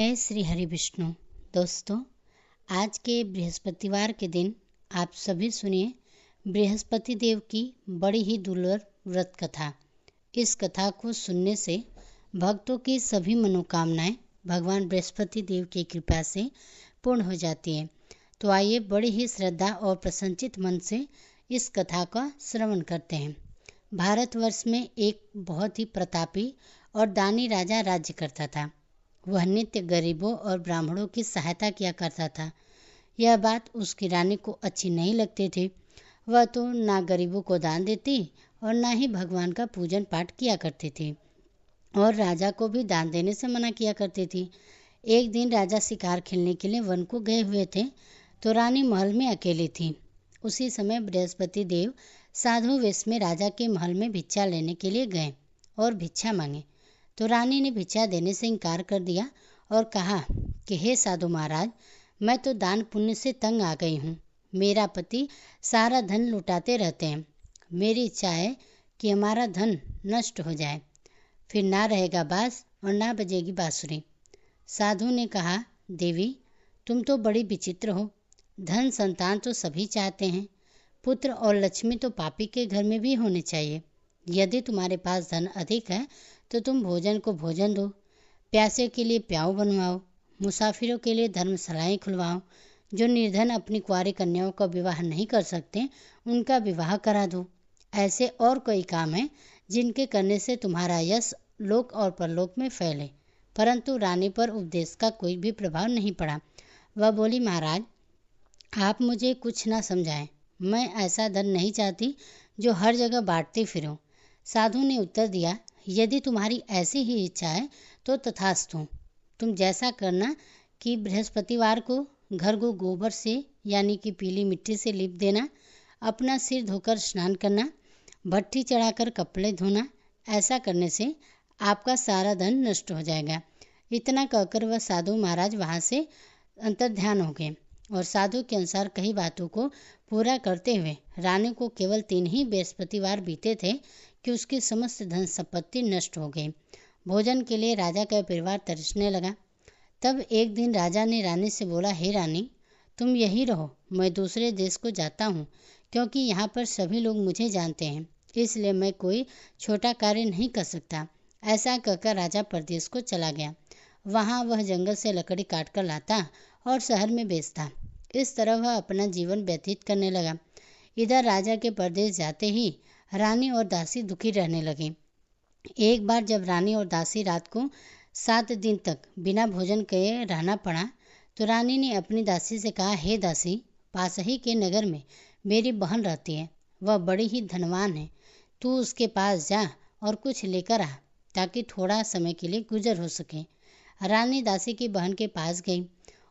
जय श्री हरि विष्णु। दोस्तों, आज के बृहस्पतिवार के दिन आप सभी सुनिए बृहस्पति देव की बड़ी ही दुर्लभ व्रत कथा। इस कथा को सुनने से भक्तों की सभी मनोकामनाएं भगवान बृहस्पति देव की कृपा से पूर्ण हो जाती है। तो आइए बड़ी ही श्रद्धा और प्रसन्नचित मन से इस कथा का श्रवण करते हैं। भारतवर्ष में एक बहुत ही प्रतापी और दानी राजा राज्य करता था। वह नित्य गरीबों और ब्राह्मणों की सहायता किया करता था। यह बात उसकी रानी को अच्छी नहीं लगती थी। वह तो ना गरीबों को दान देती और ना ही भगवान का पूजन पाठ किया करती थी और राजा को भी दान देने से मना किया करती थी। एक दिन राजा शिकार खेलने के लिए वन को गए हुए थे तो रानी महल में अकेली थी। उसी समय बृहस्पति देव साधु वेश में राजा के महल में भिक्षा लेने के लिए गए और भिक्षा मांगे तो रानी ने भिक्षा देने से इनकार कर दिया और कहा कि हे साधु महाराज, मैं तो दान पुण्य से तंग आ गई हूँ। मेरा पति सारा धन लुटाते रहते हैं। मेरी इच्छा है कि हमारा धन नष्ट हो जाए, फिर ना रहेगा बांस और ना बजेगी बांसुरी। साधु ने कहा, देवी, तुम तो बड़ी विचित्र हो। धन संतान तो सभी चाहते हैं, पुत्र और लक्ष्मी तो पापी के घर में भी होने चाहिए। यदि तुम्हारे पास धन अधिक है तो तुम भोजन को भोजन दो, प्यासे के लिए प्याऊ बनवाओ, मुसाफिरों के लिए धर्मशालाएं खुलवाओ, जो निर्धन अपनी कुंवारी कन्याओं का विवाह नहीं कर सकते उनका विवाह करा दो। ऐसे और कई काम हैं जिनके करने से तुम्हारा यश लोक और परलोक में फैले। परंतु रानी पर उपदेश का कोई भी प्रभाव नहीं पड़ा। वह बोली, महाराज, आप मुझे कुछ ना समझाएं। मैं ऐसा धन नहीं चाहती जो हर जगह बांटती फिरूं। साधु ने उत्तर दिया, यदि तुम्हारी ऐसी ही इच्छा है तो तथास्तु। तुम जैसा करना कि बृहस्पतिवार को घर को गोबर से यानी कि पीली मिट्टी से लीप देना, अपना सिर धोकर स्नान करना, भट्ठी चढ़ाकर कपड़े धोना। ऐसा करने से आपका सारा धन नष्ट हो जाएगा। इतना कहकर वह साधु महाराज वहाँ से अंतर्ध्यान हो गए और साधु के अनुसार कई बातों को पूरा करते हुए रानी को केवल 3 ही बृहस्पतिवार बीते थे कि उसकी समस्त धन संपत्ति नष्ट हो गई। भोजन के लिए राजा का परिवार तरसने लगा। तब एक दिन राजा ने रानी से बोला, हे रानी, तुम यहीं रहो, मैं दूसरे देश को जाता हूँ, क्योंकि यहाँ पर सभी लोग मुझे जानते हैं, इसलिए मैं कोई छोटा कार्य नहीं कर सकता। ऐसा कहकर राजा परदेश को चला गया। वहाँ वह जंगल से लकड़ी काट कर लाता और शहर में बेचता। इस तरह वह अपना जीवन व्यतीत करने लगा। इधर राजा के परदेश जाते ही रानी और दासी दुखी रहने लगी। एक बार जब रानी और दासी रात को 7 दिन तक बिना भोजन किए रहना पड़ा तो रानी ने अपनी दासी से कहा, हे दासी, पास ही के नगर में मेरी बहन रहती है। वह बड़ी ही धनवान है। तू उसके पास जा और कुछ लेकर आ ताकि थोड़ा समय के लिए गुजर हो सके। रानी दासी की बहन के पास गई।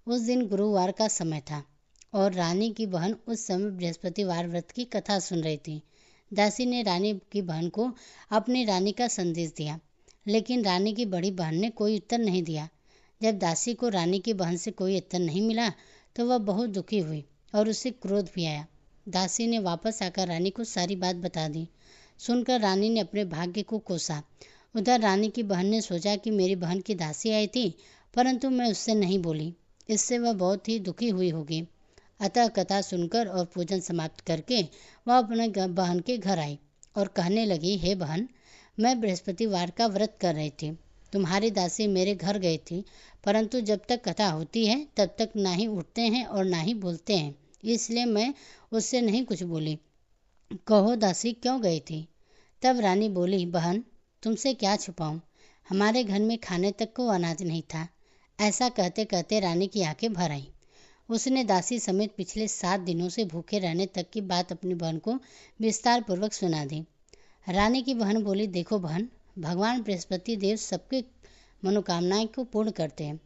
उस दिन गुरुवार का समय था और रानी की बहन उस समय बृहस्पतिवार व्रत की कथा सुन रही थी। दासी ने रानी की बहन को अपनी रानी का संदेश दिया, लेकिन रानी की बड़ी बहन ने कोई उत्तर नहीं दिया। जब दासी को रानी की बहन से कोई उत्तर नहीं मिला तो वह बहुत दुखी हुई और उसे क्रोध भी आया। दासी ने वापस आकर रानी को सारी बात बता दी। सुनकर रानी ने अपने भाग्य को कोसा। उधर रानी की बहन ने सोचा कि मेरी बहन की दासी आई थी, परंतु मैं उससे नहीं बोली, इससे वह बहुत ही दुखी हुई होगी। अतः कथा सुनकर और पूजन समाप्त करके वह अपने बहन के घर आई और कहने लगी, हे बहन, मैं बृहस्पतिवार का व्रत कर रही थी। तुम्हारी दासी मेरे घर गई थी, परंतु जब तक कथा होती है तब तक ना ही उठते हैं और ना ही बोलते हैं, इसलिए मैं उससे नहीं कुछ बोली। कहो दासी, क्यों गई थी? तब रानी बोली, बहन, तुमसे क्या छुपाऊं, हमारे घर में खाने तक को अनाज नहीं था। ऐसा कहते कहते रानी की आंखें भर आईं। उसने दासी समेत पिछले 7 दिनों से भूखे रहने तक की बात अपनी बहन को विस्तार पूर्वक सुना दी। रानी की बहन बोली, देखो बहन, भगवान बृहस्पति देव सबके मनोकामनाएं को पूर्ण करते हैं।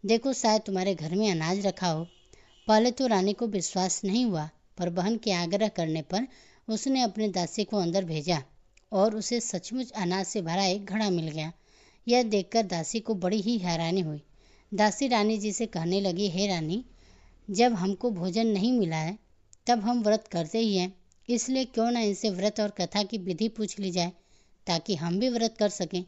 देखो, शायद तुम्हारे घर में अनाज रखा हो। पहले तो रानी को विश्वास नहीं हुआ, पर बहन के आग्रह करने पर उसने अपनी दासी को अंदर भेजा और उसे सचमुच अनाज से भरा एक घड़ा मिल गया। यह देखकर दासी को बड़ी ही हैरानी हुई। दासी रानी जी से कहने लगी, हे रानी, जब हमको भोजन नहीं मिला है तब हम व्रत करते ही हैं, इसलिए क्यों ना इनसे व्रत और कथा की विधि पूछ ली जाए ताकि हम भी व्रत कर सकें।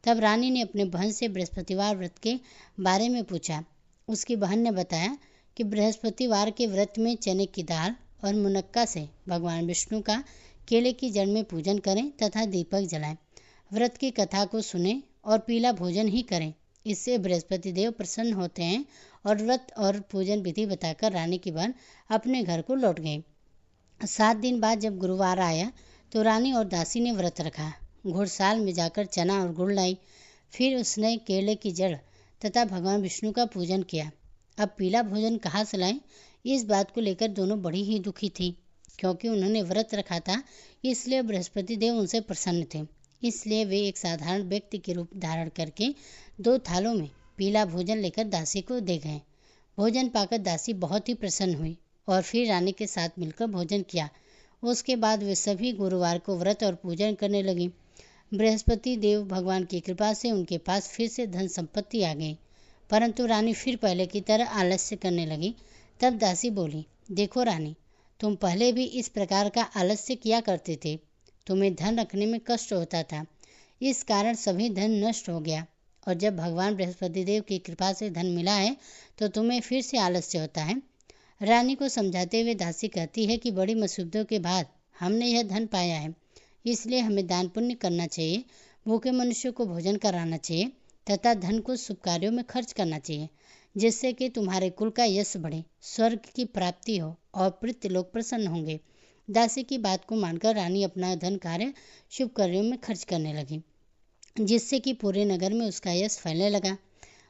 तब रानी ने अपने बहन से बृहस्पतिवार व्रत के बारे में पूछा। उसकी बहन ने बताया कि बृहस्पतिवार के व्रत में चने की दाल और मुनक्का से भगवान विष्णु का केले की जड़ में पूजन करें तथा दीपक जलाएं। व्रत की कथा को सुने और पीला भोजन ही करें। इससे बृहस्पति देव प्रसन्न होते हैं और व्रत और पूजन विधि बताकर रानी की बहन अपने घर को लौट गई। 7 दिन बाद जब गुरुवार आया तो रानी और दासी ने व्रत रखा। घुड़साल में जाकर चना और गुड़ लाई। फिर उसने केले की जड़ तथा भगवान विष्णु का पूजन किया। अब पीला भोजन कहाँ से लाएं? इस बात को लेकर दोनों बड़ी ही दुखी थी, क्योंकि उन्होंने व्रत रखा था, इसलिए बृहस्पति देव उनसे प्रसन्न थे। इसलिए वे एक साधारण व्यक्ति के रूप धारण करके 2 थालों में पीला भोजन लेकर दासी को दे गए। भोजन पाकर दासी बहुत ही प्रसन्न हुई और फिर रानी के साथ मिलकर भोजन किया। उसके बाद वे सभी गुरुवार को व्रत और पूजन करने लगी। बृहस्पति देव भगवान की कृपा से उनके पास फिर से धन संपत्ति आ गई, परंतु रानी फिर पहले की तरह आलस्य करने लगी। तब दासी बोली, देखो रानी, तुम पहले भी इस प्रकार का आलस्य किया करते थे। तुम्हें धन रखने में कष्ट होता था, इस कारण सभी धन नष्ट हो गया, और जब भगवान बृहस्पति देव की कृपा से धन मिला है तो तुम्हें फिर से आलस्य होता है। रानी को समझाते हुए दासी कहती है कि बड़ी मुसीबतों के बाद हमने यह धन पाया है, इसलिए हमें दान पुण्य करना चाहिए, भूखे मनुष्य को भोजन कराना चाहिए तथा धन को शुभ कार्यों में खर्च करना चाहिए, जिससे कि तुम्हारे कुल का यश बढ़े, स्वर्ग की प्राप्ति हो और पितृ लोग प्रसन्न होंगे। दासी की बात को मानकर रानी अपना धन कार्य शुभ कार्यों में खर्च करने लगी, जिससे कि पूरे नगर में उसका यश फैलने लगा।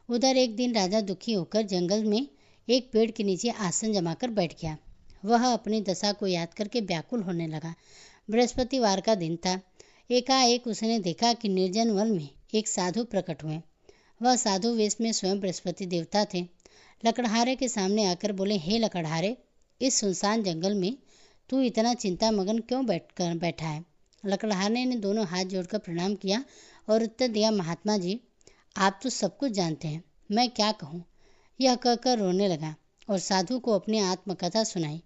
उधर एक दिन राजा दुखी होकर जंगल में एक पेड़ के नीचे आसन जमाकर बैठ गया। वह अपनी दशा को याद करके व्याकुल होने लगा। बृहस्पतिवार का दिन था। एकाएक उसने देखा कि निर्जन वन में एक साधु प्रकट हुए। वह साधु वेश में स्वयं बृहस्पति देवता थे। लकड़हारे के सामने आकर बोले, हे लकड़हारे, इस सुनसान जंगल में तू इतना चिंता मगन क्यों बैठा है? लकड़हारे ने दोनों हाथ जोड़कर प्रणाम किया और उत्तर दिया, महात्मा जी, आप तो सब कुछ जानते हैं, मैं क्या कहूँ? यह कहकर रोने लगा और साधु को अपनी आत्मकथा सुनाई।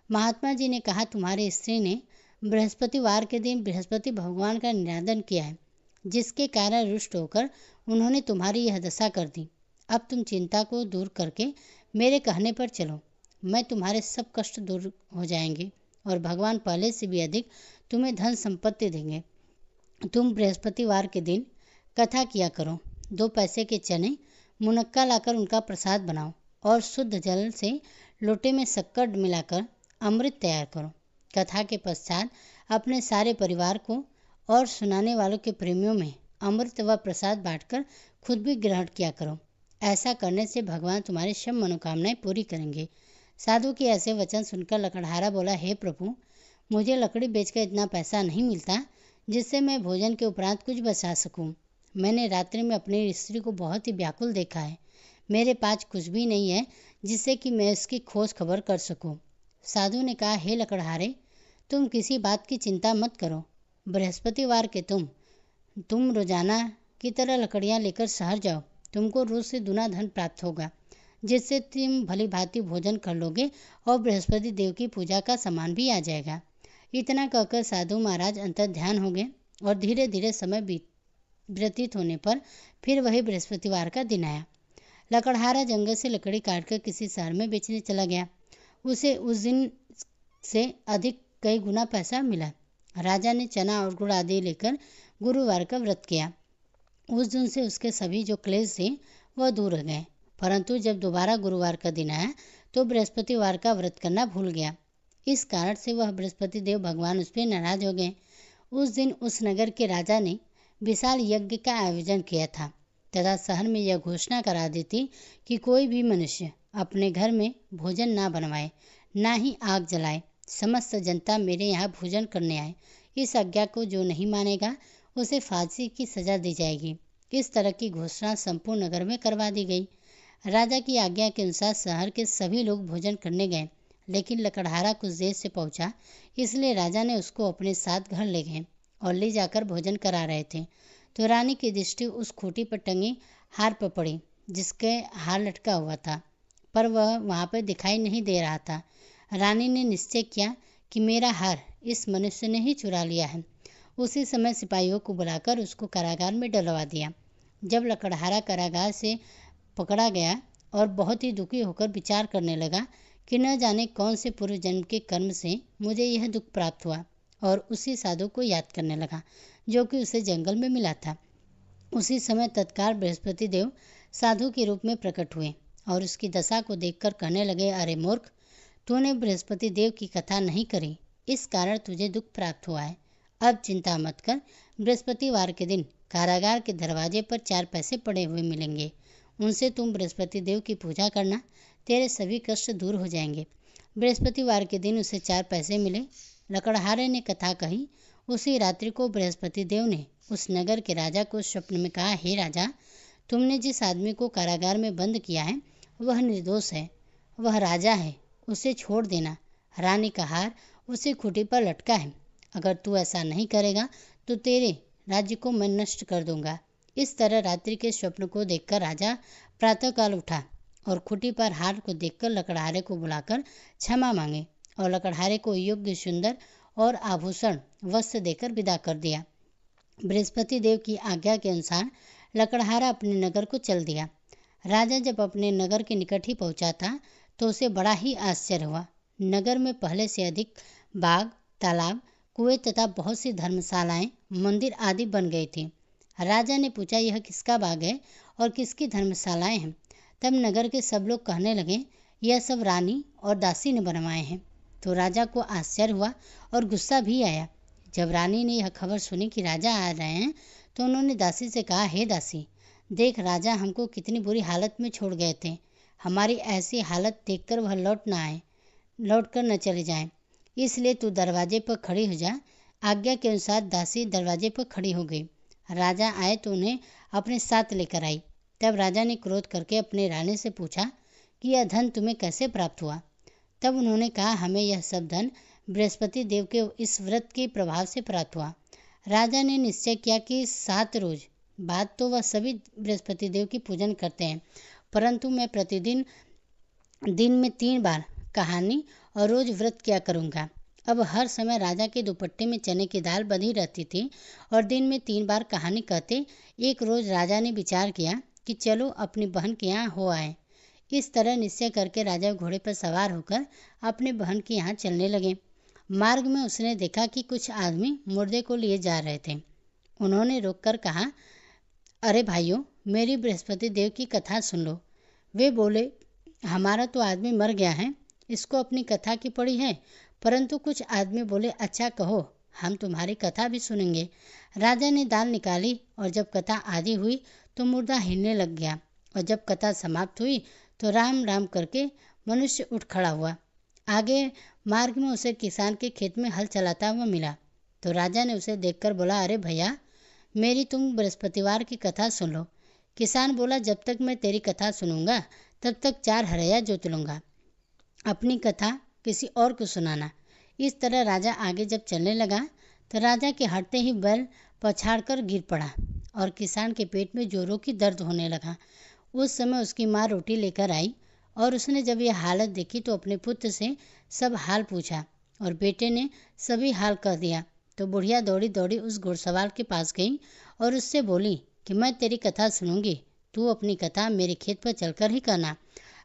महात्मा जी ने कहा, तुम्हारी स्त्री ने बृहस्पतिवार के दिन बृहस्पति भगवान का निरादन किया है, जिसके कारण रुष्ट होकर उन्होंने तुम्हारी यह दशा कर दी। अब तुम चिंता को दूर करके मेरे कहने पर चलो, मैं तुम्हारे सब कष्ट दूर हो जाएंगे और भगवान पहले से भी अधिक तुम्हें धन संपत्ति देंगे। तुम बृहस्पतिवार के दिन कथा किया करो, 2 पैसे के चने मुनक्का लाकर उनका प्रसाद बनाओ और शुद्ध जल से लोटे में शक्कर मिलाकर अमृत तैयार करो। कथा के पश्चात अपने सारे परिवार को और सुनाने वालों के प्रेमियों में अमृत व प्रसाद बांटकर खुद भी ग्रहण किया करो। ऐसा करने से भगवान तुम्हारी सब मनोकामनाएं पूरी करेंगे। साधु के ऐसे वचन सुनकर लकड़हारा बोला, हे प्रभु, मुझे लकड़ी बेचकर इतना पैसा नहीं मिलता जिससे मैं भोजन के उपरांत कुछ बचा सकूं। मैंने रात्रि में अपनी स्त्री को बहुत ही व्याकुल देखा है। मेरे पास कुछ भी नहीं है जिससे कि मैं इसकी खोज खबर कर सकूं। साधु ने कहा, हे लकड़हारे, तुम किसी बात की चिंता मत करो। बृहस्पतिवार के तुम रोजाना की तरह लकड़ियां लेकर शहर जाओ। तुमको रोज से दुना धन प्राप्त होगा, जिससे तुम भली भांति भोजन कर लोगे और बृहस्पति देव की पूजा का सामान भी आ जाएगा। इतना कहकर साधु महाराज अंतर ध्यान हो गए और धीरे धीरे समय व्यतीत होने पर फिर वही बृहस्पतिवार का दिन आया। लकड़हारा जंगल से लकड़ी काटकर किसी शहर में बेचने चला गया। उसे उस दिन से अधिक कई गुना पैसा मिला। राजा ने चना और गुड़ आदि लेकर गुरुवार का व्रत किया। उस दिन से उसके सभी जो क्लेश थे वह दूर हो गए, परंतु जब दोबारा गुरुवार का दिन आया तो बृहस्पतिवार का व्रत करना भूल गया। इस कारण से वह बृहस्पति देव भगवान उस पर नाराज हो गए। उस दिन उस नगर के राजा ने विशाल यज्ञ का आयोजन किया था तथा शहर में यह घोषणा करा दी थी कि कोई भी मनुष्य अपने घर में भोजन ना बनवाए, ना ही आग जलाए। समस्त जनता मेरे यहाँ भोजन करने आए। इस आज्ञा को जो नहीं मानेगा उसे फांसी की सजा दी जाएगी। इस तरह की घोषणा संपूर्ण नगर में करवा दी गई। राजा की आज्ञा के अनुसार शहर के सभी लोग भोजन करने गए, लेकिन लकड़हारा कुछ देर से पहुंचा, इसलिए राजा ने उसको अपने साथ घर ले गए और ले जाकर भोजन करा रहे थे तो रानी की दृष्टि उस खूंटी पर टंगी हार पर पड़ी, जिसके हार लटका हुआ था, पर वह वहां पर दिखाई नहीं दे रहा था। रानी ने निश्चय किया कि मेरा हार इस मनुष्य ने ही चुरा लिया है। उसी समय सिपाहियों को बुलाकर उसको कारागार में डलवा दिया। जब लकड़हारा कारागार से पकड़ा गया और बहुत ही दुखी होकर विचार करने लगा कि न जाने कौन से पूर्व जन्म के कर्म से मुझे यह दुख प्राप्त हुआ, और उसी साधु को याद करने लगा जो कि उसे जंगल में मिला था। उसी समय तत्काल बृहस्पति देव साधु के रूप में प्रकट हुए और उसकी दशा को देखकर कहने लगे, अरे मूर्ख, तूने बृहस्पति देव की कथा नहीं करी, इस कारण तुझे दुख प्राप्त हुआ है। अब चिंता मत कर, बृहस्पतिवार के दिन कारागार के दरवाजे पर 4 पैसे पड़े हुए मिलेंगे, उनसे तुम बृहस्पति देव की पूजा करना, तेरे सभी कष्ट दूर हो जाएंगे। बृहस्पतिवार के दिन उसे 4 पैसे मिले। लकड़हारे ने कथा कही। उसी रात्रि को बृहस्पति देव ने उस नगर के राजा को स्वप्न में कहा, हे राजा, तुमने जिस आदमी को कारागार में बंद किया है वह निर्दोष है, वह राजा है, उसे छोड़ देना। रानी का हार उसे खूंटी पर लटका है, अगर तू ऐसा नहीं करेगा तो तेरे राज्य को मैं नष्ट कर दूंगा। इस तरह रात्रि के स्वप्न को देखकर राजा प्रातःकाल उठा और खूंटी पर हार को देखकर लकड़हारे को बुलाकर क्षमा मांगे और लकड़हारे को योग्य सुंदर और आभूषण वस्त्र देकर विदा कर दिया। बृहस्पति देव की आज्ञा के अनुसार लकड़हारा अपने नगर को चल दिया। राजा जब अपने नगर के निकट ही पहुंचा था तो उसे बड़ा ही आश्चर्य हुआ। नगर में पहले से अधिक बाग, तालाब, कुएं तथा बहुत सी धर्मशालाएं, मंदिर आदि बन गई थी। राजा ने पूछा, यह किसका बाग है और किसकी धर्मशालाएं हैं? तब नगर के सब लोग कहने लगे, यह सब रानी और दासी ने बनवाए हैं। तो राजा को आश्चर्य हुआ और गुस्सा भी आया। जब रानी ने यह खबर सुनी कि राजा आ रहे हैं तो उन्होंने दासी से कहा, हे दासी, देख, राजा हमको कितनी बुरी हालत में छोड़ गए थे। हमारी ऐसी हालत देखकर वह लौट कर न चले जाएं, इसलिए तू दरवाजे पर खड़ी हो जा। आज्ञा के अनुसार दासी दरवाजे पर खड़ी हो गई। राजा आए तो उन्हें अपने साथ लेकर आई। तब राजा ने क्रोध करके अपने रानी से पूछा कि यह धन तुम्हें कैसे प्राप्त हुआ? तब उन्होंने कहा, हमें यह सब धन बृहस्पति देव के इस व्रत के प्रभाव से प्राप्त हुआ। राजा ने निश्चय किया कि 7 रोज बाद तो वह सभी बृहस्पति देव की पूजन करते हैं, परंतु मैं प्रतिदिन दिन में 3 बार कहानी और रोज व्रत किया करूँगा। अब हर समय राजा के दुपट्टे में चने की दाल बंधी रहती थी और दिन में 3 बार कहानी कहते। एक रोज राजा ने विचार किया कि चलो अपनी बहन के यहाँ हो आए। इस तरह निश्चय करके राजा घोड़े पर सवार होकर अपने बहन के यहाँ चलने लगे। मार्ग में उसने देखा कि कुछ आदमी मुर्दे को लिए जा रहे थे। उन्होंने रोककर कहा, अरे भाइयों, मेरी बृहस्पति देव की कथा सुन लो। वे बोले, हमारा तो आदमी मर गया है, इसको अपनी कथा की पड़ी है। परंतु कुछ आदमी बोले, अच्छा कहो, हम तुम्हारी कथा भी सुनेंगे। राजा ने दाल निकाली और जब कथा आधी हुई तो मुर्दा हिलने लग गया, और जब कथा समाप्त हुई तो राम राम करके मनुष्य उठ खड़ा हुआ। आगे मार्ग में उसे किसान के खेत में हल चलाता हुआ मिला। तो राजा ने उसे देखकर बोला, अरे भैया, मेरी तुम बृहस्पतिवार की कथा सुन लो। किसान बोला, जब तक मैं तेरी कथा सुनूंगा तब तक 4 हरैया जोत लूँगा, अपनी कथा किसी और को सुनाना। इस तरह राजा आगे जब चलने लगा तो राजा के हटते ही बैल पछाड़कर गिर पड़ा और किसान के पेट में जोरों की दर्द होने लगा। उस समय उसकी माँ रोटी लेकर आई और उसने जब यह हालत देखी तो अपने पुत्र से सब हाल पूछा और बेटे ने सभी हाल कह दिया। तो बुढ़िया दौड़ी दौड़ी उस घुड़सवार के पास गई और उससे बोली कि मैं तेरी कथा सुनूंगी, तू अपनी कथा मेरे खेत पर चलकर ही कहना।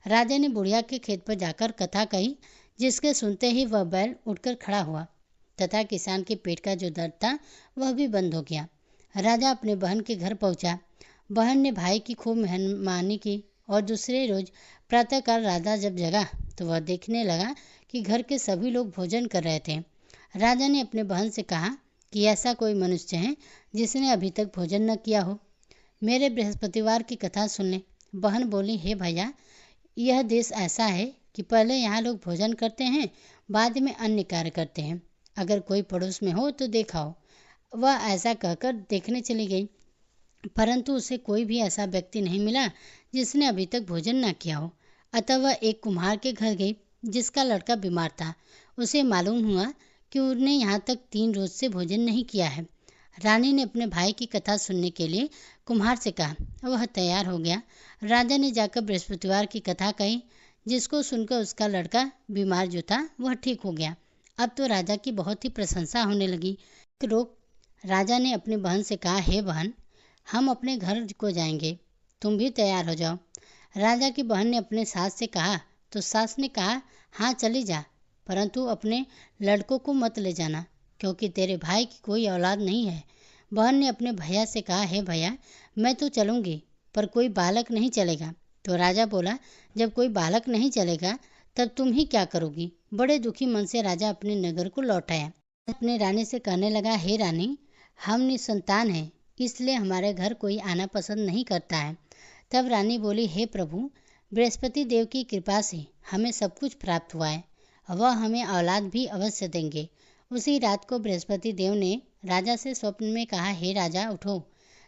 राजा ने बुढ़िया के खेत पर जाकर कथा कही, जिसके सुनते ही वह बैल उठकर खड़ा हुआ तथा किसान के पेट का जो दर्द था वह भी बंद हो गया। राजा अपने बहन के घर पहुंचा। बहन ने भाई की खूब मेहमानी की और दूसरे रोज प्रातःकाल राजा जब जगा तो वह देखने लगा कि घर के सभी लोग भोजन कर रहे थे। राजा ने अपने बहन से कहा कि ऐसा कोई मनुष्य है जिसने अभी तक भोजन न किया हो, मेरे बृहस्पतिवार की कथा सुन ले। बहन बोली, हे भैया, यह देश ऐसा है कि पहले यहाँ लोग भोजन करते हैं, बाद में अन्य कार्य करते हैं। अगर कोई पड़ोस में हो तो देखाओ। वह ऐसा कहकर देखने चली गई, परंतु उसे कोई भी ऐसा व्यक्ति नहीं मिला जिसने अभी तक भोजन न किया हो। अतः वह एक कुम्हार के घर गई जिसका लड़का बीमार था। उसे मालूम हुआ कि उसने यहाँ तक 3 रोज से भोजन नहीं किया है। रानी ने अपने भाई की कथा सुनने के लिए कुम्हार से कहा। वह तैयार हो गया। राजा ने जाकर बृहस्पतिवार की कथा कही, जिसको सुनकर उसका लड़का बीमार जो था वह ठीक हो गया। अब तो राजा की बहुत ही प्रशंसा होने लगी। राजा ने अपनी बहन से कहा, हे बहन, हम अपने घर को जाएंगे, तुम भी तैयार हो जाओ। राजा की बहन ने अपने सास से कहा तो सास ने कहा, हाँ चली जा, परंतु अपने लड़कों को मत ले जाना, क्योंकि तेरे भाई की कोई औलाद नहीं है। बहन ने अपने भैया से कहा, हे भैया, मैं तो चलूंगी, पर कोई बालक नहीं चलेगा। तो राजा बोला, जब कोई बालक नहीं चलेगा तब तुम ही क्या करोगी। बड़े दुखी मन से राजा अपने नगर को लौट आया। अपने रानी से कहने लगा, हे रानी, हम निसंतान हैं, इसलिए हमारे घर कोई आना पसंद नहीं करता है। तब रानी बोली, हे प्रभु, बृहस्पति देव की कृपा से हमें सब कुछ प्राप्त हुआ है, वह हमें औलाद भी अवश्य देंगे। उसी रात को बृहस्पति देव ने राजा से स्वप्न में कहा, हे राजा, उठो,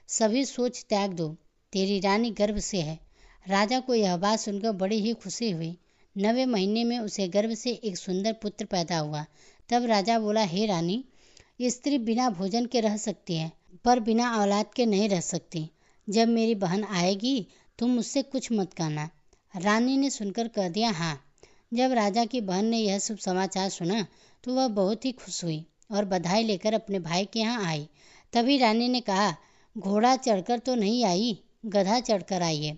सभी सोच त्याग दो, तेरी रानी गर्भ से है। राजा को यह बात सुनकर बड़ी ही खुशी हुई। 9वें महीने में उसे गर्भ से एक सुंदर पुत्र पैदा हुआ। तब राजा बोला, हे रानी, स्त्री बिना भोजन के रह सकती है, पर बिना औलाद के नहीं रह सकती। जब मेरी बहन आएगी तुम मुझसे कुछ मत कहना। रानी ने सुनकर कह दिया, हाँ। जब राजा की बहन ने यह शुभ समाचार सुना तो वह बहुत ही खुश हुई और बधाई लेकर अपने भाई के यहाँ आई। तभी रानी ने कहा, घोड़ा चढ़कर तो नहीं आई, गधा चढ़कर आई है।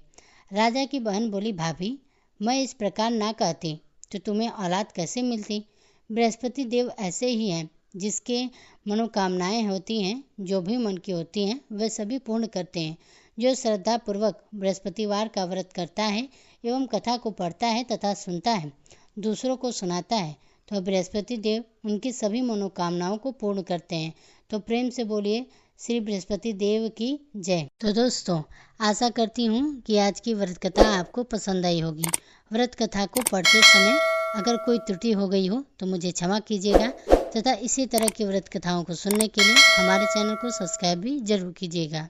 राजा की बहन बोली, भाभी, मैं इस प्रकार ना कहती तो तुम्हें औलाद कैसे मिलती। बृहस्पति देव ऐसे ही हैं, जिसके मनोकामनाएं होती हैं, जो भी मन की होती हैं, वे सभी पूर्ण करते हैं। जो श्रद्धा पूर्वक बृहस्पतिवार का व्रत करता है एवं कथा को पढ़ता है तथा सुनता है, दूसरों को सुनाता है, तो बृहस्पति देव उनकी सभी मनोकामनाओं को पूर्ण करते हैं। तो प्रेम से बोलिए, श्री बृहस्पति देव की जय। तो दोस्तों, आशा करती हूँ कि आज की व्रत कथा आपको पसंद आई होगी। व्रत कथा को पढ़ते समय अगर कोई त्रुटि हो गई हो तो मुझे क्षमा कीजिएगा, तथा इसी तरह की व्रत कथाओं को सुनने के लिए हमारे चैनल को सब्सक्राइब भी जरूर कीजिएगा।